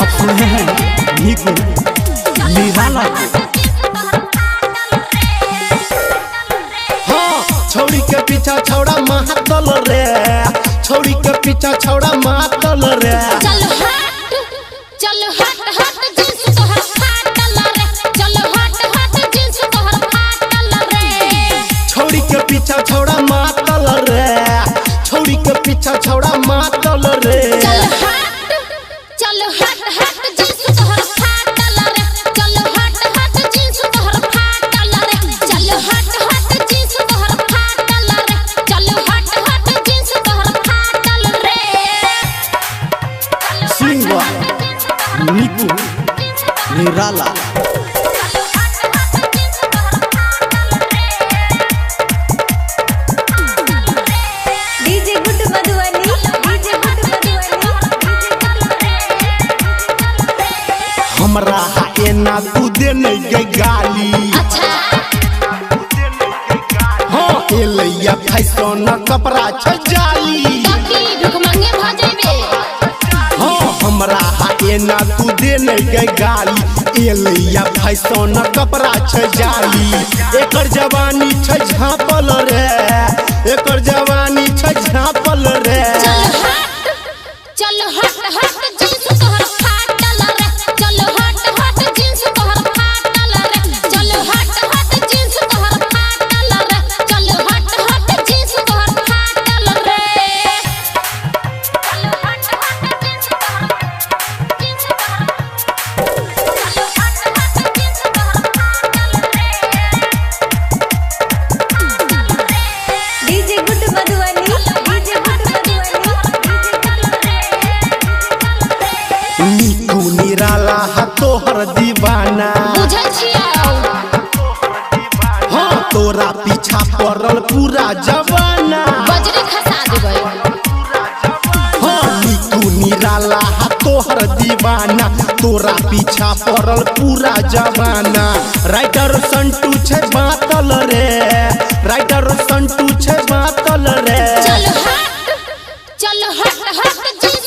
आप सुन रहे हैं नीकू निराला को। हाँ, छौड़ी के पीछा छौड़ा महातल रे, छौड़ी के पीछा छौड़ा महातल रे। चलो हट जींस तोहर फाटल रे, चलो हट जींस तोहर फाटल रे। छौड़ी के पीछा छौड़ा महातल रे, छौड़ी के पीछा छौड़ा महातल रे। चलो हट जींस तोहर फाटल रे, चलो हट जींस तोहर फाटल रे, चलो हट जींस तोहर फाटल रे, चलो हट जींस तोहर फाटल रे। सिंगर नीकू निराला। DJ good Madhubani, DJ good Madhubani. हमरा हाए ना तू दे नहीं गई गाली। अच्छा हाँ, एलैया फैशन कपड़ा छ जाली। बाकी भूख मांगे भ जाबे। हाँ, हमरा हाए ना तू दे नहीं गई गाली। एलैया फैशन कपड़ा छ जाली। एकर जवानी छ झाँपल रे, एकर जवानी छ झाँपल रे। चलो हट जींस तोहर फाटल रे, चलो हट जींस तोहर फाटल रे, चलो हट जींस तोहर फाटल रे, चलो हट जींस तोहर फाटल रे। चलो हट जींस तोहर जींस तोहर चलो हट जींस तोहर फाटल रे। DJ good Madhubani, DJ good Madhubani. Neeku निराला हा तोहर दीवाना। बुझै छियौ हाँ, तोरा पीछा पड़ल पूरा जवाना। बजरी खसा देबै। हाँ, नीकू निराला हा तोहर दीवाना। तोरा पीछा पड़ल पूरा जवाना। राइटर संटू छे बातल रे, राइटर संटू छे बातल रे। चलो हट जींस